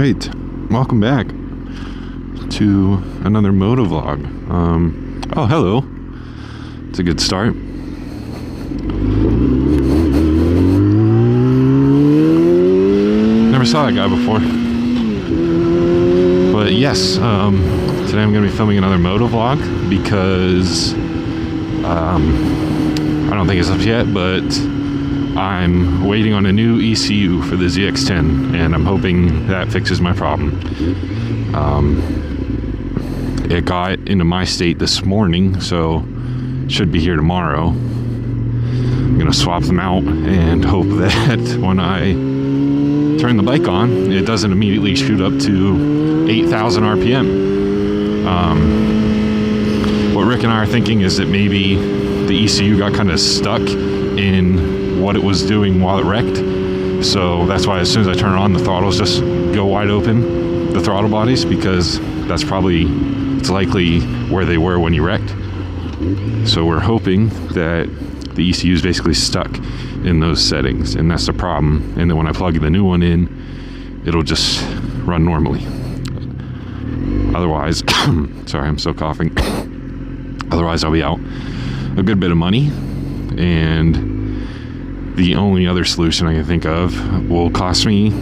right, welcome back to another motovlog. Oh, hello. It's a good start. Never saw that guy before. But yes, today I'm going to be filming another motovlog because I don't think it's up yet, but I'm waiting on a new ECU for the ZX10, and I'm hoping that fixes my problem. It got into my state this morning, so it should be here tomorrow. I'm gonna swap them out and hope that when I turn the bike on, it doesn't immediately shoot up to 8,000 RPM. What Rick and I are thinking is that maybe the ECU got kind of stuck in what it was doing while it wrecked, so that's why as soon as I turn it on, the throttles just go wide open, the throttle bodies, because that's probably, it's likely where they were when you wrecked. So we're hoping that the ECU is basically stuck in those settings, and that's the problem. And then when I plug the new one in, it'll just run normally. Otherwise, sorry, I'm still coughing. Otherwise, I'll be out a good bit of money, and the only other solution I can think of will cost me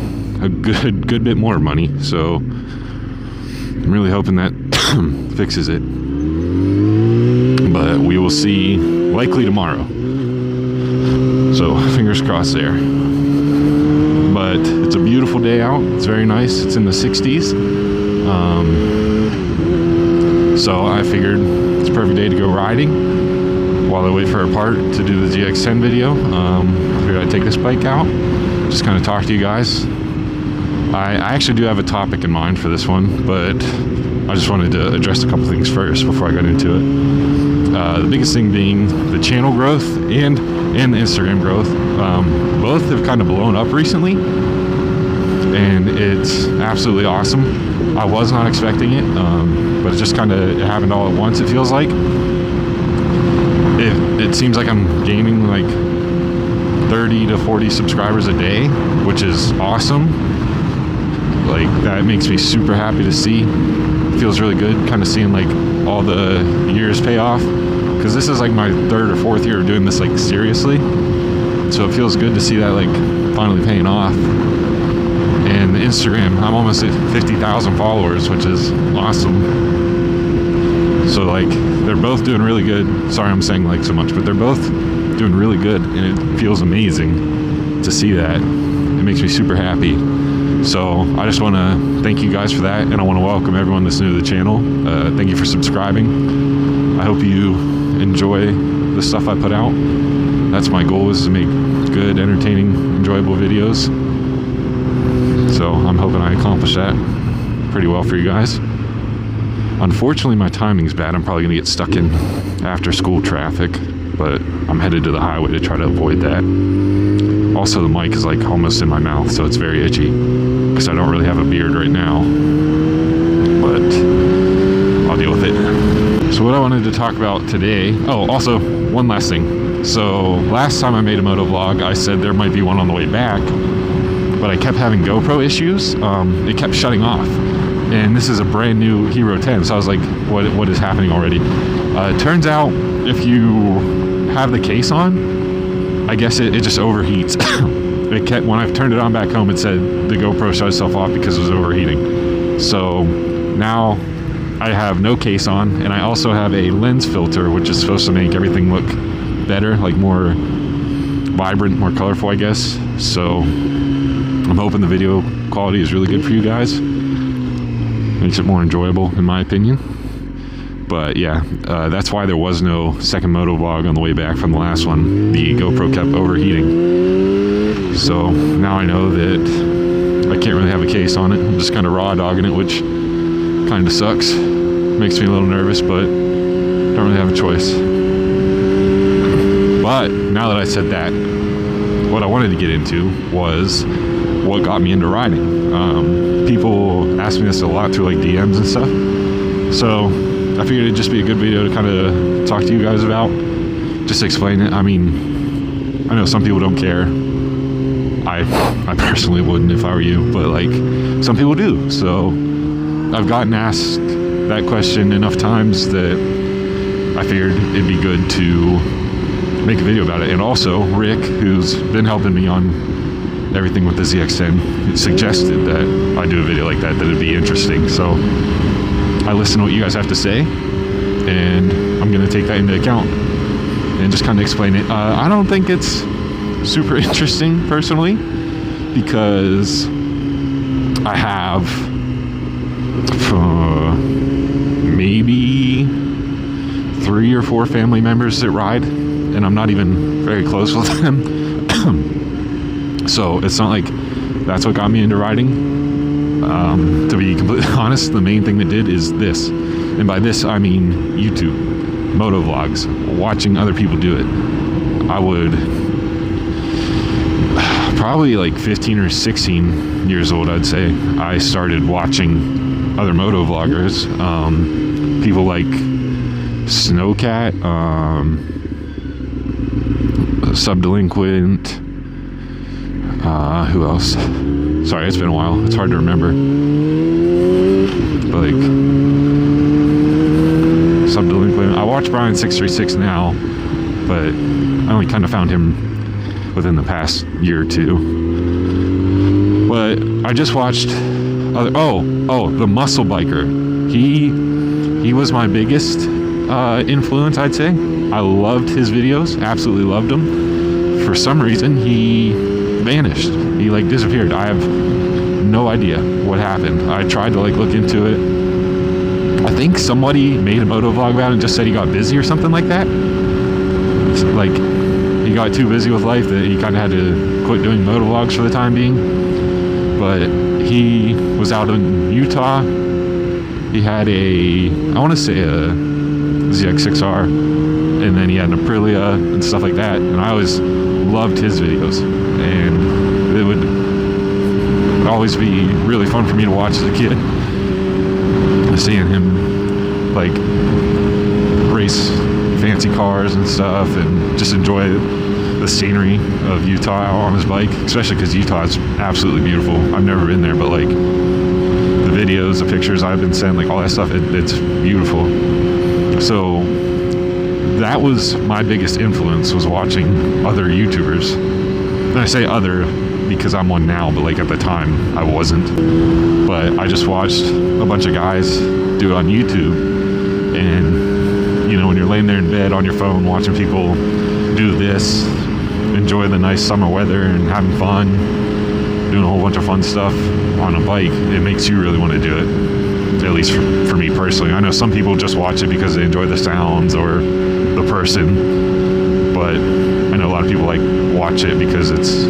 a good bit more money. So I'm really hoping that fixes it. But we will see likely tomorrow. So fingers crossed there. But it's a beautiful day out. It's very nice. It's in the 60s. So I figured it's a perfect day to go riding while I wait for a part to do the ZX10 video. I figured I'd take this bike out, just kind of talk to you guys. I actually do have a topic in mind for this one, but I just wanted to address a couple things first before I got into it. The biggest thing being the channel growth and the Instagram growth. Both have kind of blown up recently, and it's absolutely awesome. I was not expecting it, but it just kind of happened all at once, it feels like. It seems like I'm gaining like 30 to 40 subscribers a day, which is awesome. Like, that makes me super happy to see. It feels really good kind of seeing like all the years pay off, because this is like my third or fourth year of doing this like seriously. So it feels good to see that like finally paying off. And the Instagram, I'm almost at 50,000 followers, which is awesome. So like, they're both doing really good. Sorry I'm saying like so much, but they're both doing really good, and it feels amazing to see that. It makes me super happy. So I just want to thank you guys for that, and I want to welcome everyone that's new to the channel. Thank you for subscribing. I hope you enjoy the stuff I put out. That's my goal, is to make good, entertaining, enjoyable videos. So I'm hoping I accomplish that pretty well for you guys. Unfortunately, my timing's bad. I'm probably gonna get stuck in after school traffic, but I'm headed to the highway to try to avoid that. Also, the mic is like almost in my mouth, so it's very itchy, because I don't really have a beard right now, but I'll deal with it. So what I wanted to talk about today, oh, also one last thing. So last time I made a motovlog, I said there might be one on the way back, but I kept having GoPro issues. It kept shutting off. And this is a brand new Hero 10, so I was like, what is happening already? It turns out if you have the case on, I guess it just overheats. It kept, when I turned it on back home, it said the GoPro shut itself off because it was overheating. So now I have no case on, and I also have a lens filter, which is supposed to make everything look better, like more vibrant, more colorful, I guess. So I'm hoping the video quality is really good for you guys. Makes it more enjoyable, in my opinion. But yeah, that's why there was no second motovlog on the way back from the last one. The GoPro kept overheating. So now I know that I can't really have a case on it. I'm just kind of raw dogging it, which kind of sucks. Makes me a little nervous, but don't really have a choice. But now that I said that, what I wanted to get into was what got me into riding. People ask me this a lot through like DMs and stuff, so I figured it'd just be a good video to kind of talk to you guys about, just explain it. I mean, I know some people don't care. I personally wouldn't if I were you, but like some people do. So I've gotten asked that question enough times that I figured it'd be good to make a video about it. And also Rick, who's been helping me on everything with the ZX10, suggested that I do a video like that it'd be interesting. So I listen to what you guys have to say, and I'm going to take that into account and just kind of explain it. I don't think it's super interesting personally, because I have maybe 3 or 4 family members that ride, and I'm not even very close with them. So it's not like that's what got me into riding. To be completely honest, the main thing that did is this. And by this, I mean YouTube, moto vlogs, watching other people do it. I would probably like 15 or 16 years old, I'd say, I started watching other moto vloggers. People like Snowcat, Subdelinquent, who else? Sorry, it's been a while. It's hard to remember. But like Subdelinquent. I watch Brian636 now, but I only kind of found him within the past year or two. But I just watched the Muscle Biker. He was my biggest influence, I'd say. I loved his videos, absolutely loved them. For some reason, he vanished. He like disappeared. I have no idea what happened. I tried to like look into it. I think somebody made a moto vlog about it and just said he got busy or something like that. It's like he got too busy with life that he kind of had to quit doing moto vlogs for the time being. But he was out in Utah. He had I want to say a ZX6R, and then he had an Aprilia and stuff like that. And I always loved his videos, and it would always be really fun for me to watch as a kid, seeing him like race fancy cars and stuff, and just enjoy the scenery of Utah out on his bike, especially because Utah is absolutely beautiful. I've never been there, but like the videos, the pictures I've been sent, like all that stuff, it's beautiful. So that was my biggest influence, was watching other YouTubers. And I say other because I'm one now, but like at the time I wasn't. But I just watched a bunch of guys do it on YouTube, and you know, when you're laying there in bed on your phone watching people do this, enjoy the nice summer weather and having fun, doing a whole bunch of fun stuff on a bike, it makes you really want to do it. At least for me personally. I know some people just watch it because they enjoy the sounds or the person, but I know a lot of people like watch it because it's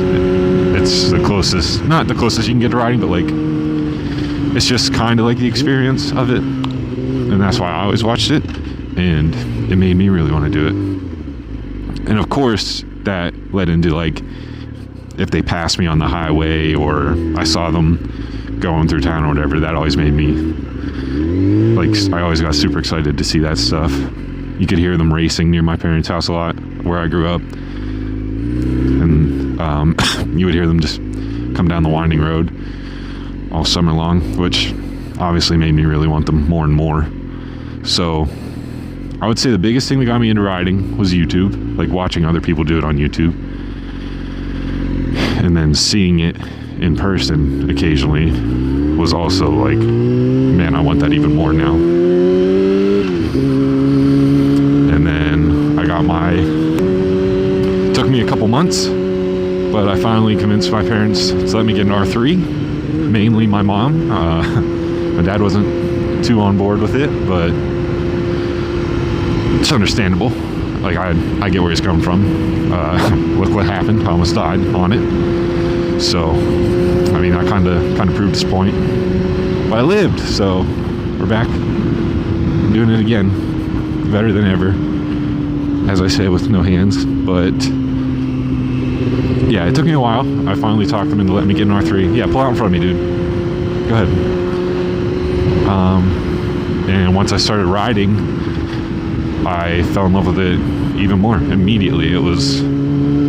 the closest, not the closest you can get to riding, but like it's just kind of like the experience of it, and that's why I always watched it, and it made me really want to do it. And of course that led into like if they passed me on the highway or I saw them going through town or whatever, that always made me like, I always got super excited to see that stuff. You could hear them racing near my parents' house a lot, where I grew up, and you would hear them just come down the winding road all summer long, which obviously made me really want them more and more. So I would say the biggest thing that got me into riding was YouTube, like watching other people do it on YouTube, and then seeing it in person occasionally was also like, man, I want that even more now. And then I got took me a couple months, but I finally convinced my parents to let me get an R3, mainly my mom. My dad wasn't too on board with it, but it's understandable. Like, I get where he's coming from. Look what happened. I almost died on it. So, I mean, I kind of proved his point. But I lived, so we're back doing it again. Better than ever, as I say, with no hands. But yeah, it took me a while. I finally talked them into letting me get an R3. Yeah, pull out in front of me, dude. Go ahead. And once I started riding, I fell in love with it even more immediately. It was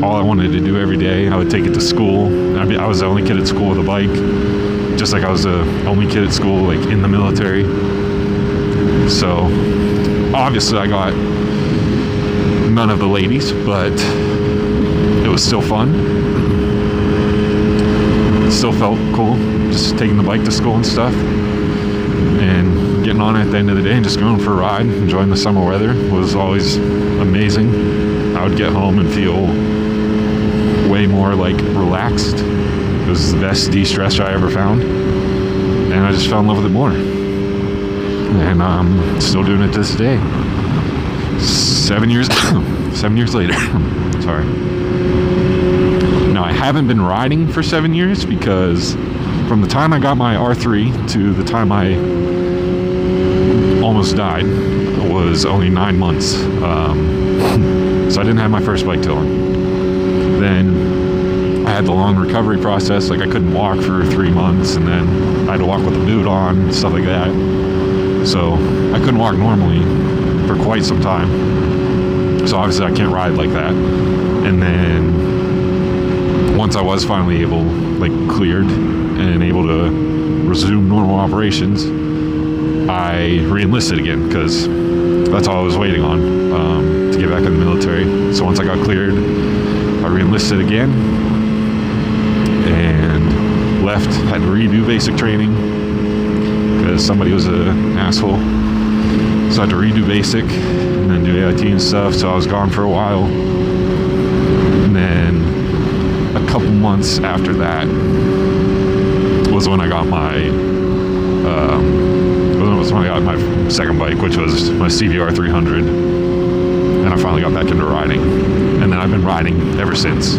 all I wanted to do every day. I would take it to school. I was the only kid at school with a bike. just like I was the only kid at school, like in the military. So obviously I got none of the ladies, but it was still fun. It still felt cool, just taking the bike to school and stuff, and getting on it at the end of the day and just going for a ride, enjoying the summer weather was always amazing. I would get home and feel way more like relaxed. It was the best de-stress I ever found, and I just fell in love with it more. And I'm still doing it to this day. 7 years later. Sorry. Now, I haven't been riding for 7 years because from the time I got my R3 to the time I almost died was only 9 months. So I didn't have my first bike till then I had the long recovery process. Like I couldn't walk for 3 months, and then I had to walk with a boot on, stuff like that. So I couldn't walk normally for quite some time. So obviously I can't ride like that. And then once I was finally able, like cleared and able to resume normal operations, I re-enlisted again because that's all I was waiting on, to get back in the military. So once I got cleared, I re-enlisted again and left, had to redo basic training because somebody was an asshole. So I had to redo basic and then do AIT and stuff. So I was gone for a while. And then a couple months after that was when I got my second bike, which was my CVR 300, and I finally got back into riding, and then I've been riding ever since.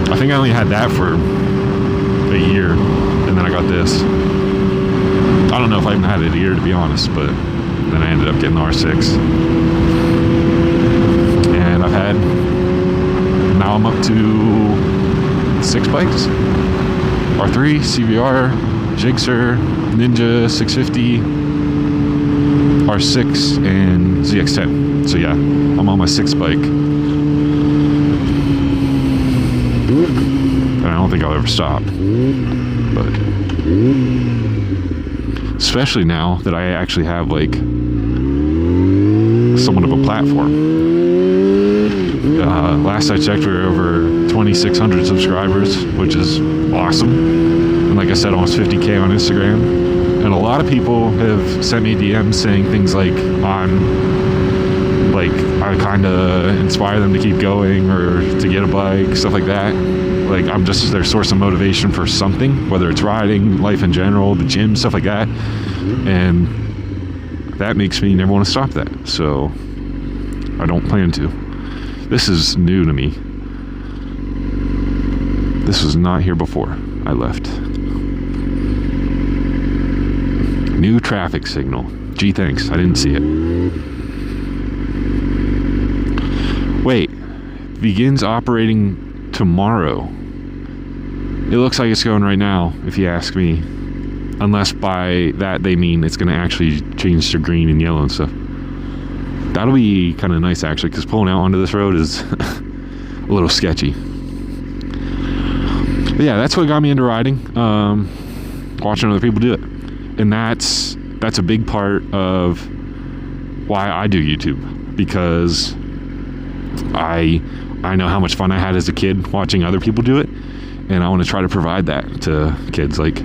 I think I only had that for a year, and then I got this. I don't know if I even had it a year, to be honest, but then I ended up getting the R6, and now I'm up to 6 bikes: R3, CVR, Gixxer, Ninja 650, R6, and ZX10. So yeah, I'm on my 6th bike. And I don't think I'll ever stop. But especially now that I actually have like somewhat of a platform. Last I checked, we were over 2,600 subscribers, which is awesome. And like I said, almost 50K on Instagram. And a lot of people have sent me DMs saying things like I kind of inspire them to keep going or to get a bike, stuff like that. Like I'm just their source of motivation for something, whether it's riding, life in general, the gym, stuff like that. And that makes me never want to stop that. So I don't plan to. This is new to me. This was not here before I left. New traffic signal. Gee, thanks. I didn't see it. Wait. Begins operating tomorrow. It looks like it's going right now, if you ask me. Unless by that they mean it's going to actually change to green and yellow and stuff. That'll be kind of nice, actually, because pulling out onto this road is a little sketchy. But yeah, that's what got me into riding. Watching other people do it. And that's a big part of why I do YouTube, because I know how much fun I had as a kid watching other people do it, and I want to try to provide that to kids, like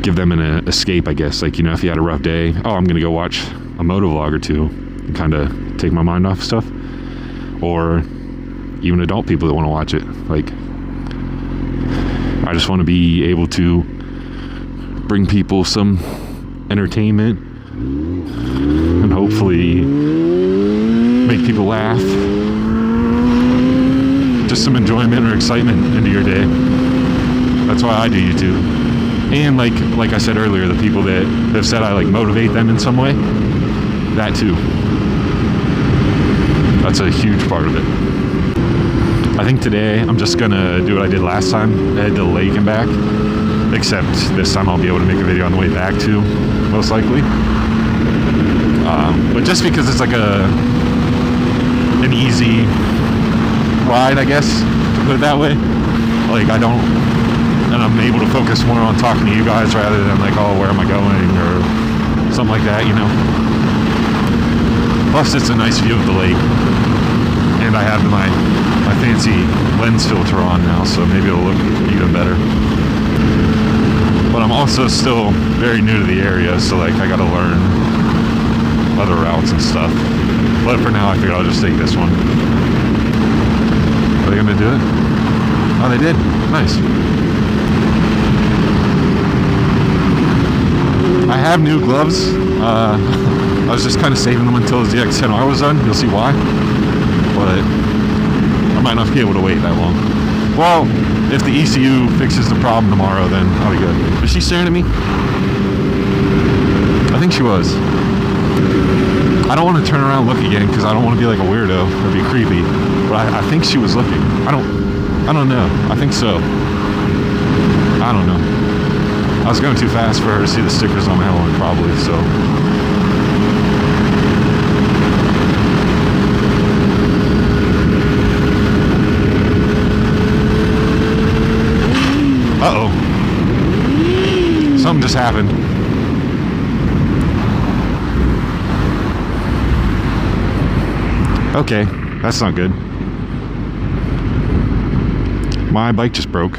give them an escape, I guess. Like, you know, if you had a rough day, I'm gonna go watch a moto vlog or two and kind of take my mind off stuff. Or even adult people that want to watch it. Like, I just want to be able to bring people some entertainment and hopefully make people laugh. Just some enjoyment or excitement into your day. That's why I do YouTube. And like I said earlier, the people that have said I like motivate them in some way, that too. That's a huge part of it. I think today I'm just gonna do what I did last time. I head to the lake and back. Except this time I'll be able to make a video on the way back too, most likely. But just because it's like an easy ride, I guess, to put it that way. Like I don't and I'm able to focus more on talking to you guys rather than like, oh, where am I going or something like that, you know. Plus, it's a nice view of the lake, and I have my fancy lens filter on now, so maybe it'll look even better. But I'm also still very new to the area, so like I gotta learn other routes and stuff. But for now, I figured I'll just take this one. Are they gonna do it? Oh, they did. Nice. I have new gloves. I was just kind of saving them until the ZX-10R was done. You'll see why. But I might not be able to wait that long. Well, if the ECU fixes the problem tomorrow, then I'll be good. Was she staring at me? I think she was. I don't want to turn around and look again because I don't want to be like a weirdo. That'd be creepy. But I think she was looking. I don't know. I think so. I don't know. I was going too fast for her to see the stickers on my helmet, probably, so. Uh-oh. Something just happened. Okay, that's not good. My bike just broke.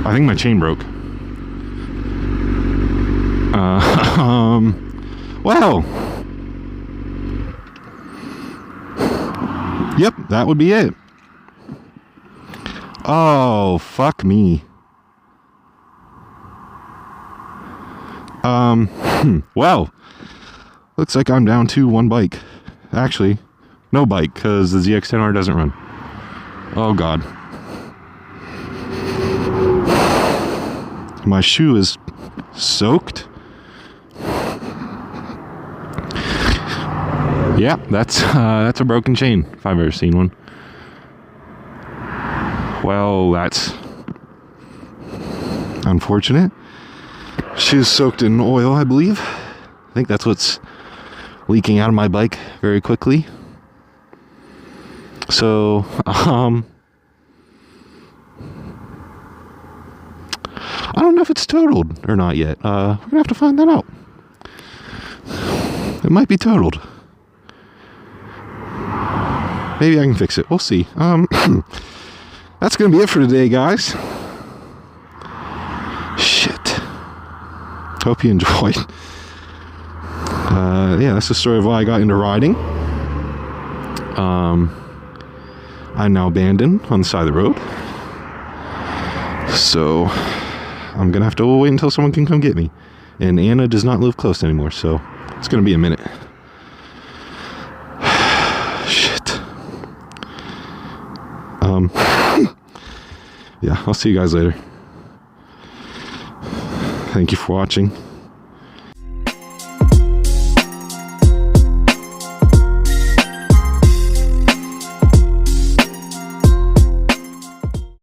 I think my chain broke. Well. Yep, that would be it. Oh, fuck me. Well, looks like I'm down to one bike. Actually, no bike, because the ZX-10R doesn't run. Oh, God. My shoe is soaked. Yeah, that's a broken chain, if I've ever seen one. Well, that's unfortunate. Shoe's soaked in oil, I believe. I think that's what's leaking out of my bike very quickly. So, I don't know if it's totaled or not yet. We're gonna have to find that out. It might be totaled. Maybe I can fix it. We'll see. That's gonna be it for today, guys. Shit. Hope you enjoyed. Yeah, that's the story of why I got into riding. I'm now abandoned on the side of the road. So, I'm gonna have to wait until someone can come get me. And Anna does not live close anymore, so it's gonna be a minute. Shit. Yeah, I'll see you guys later. Thank you for watching.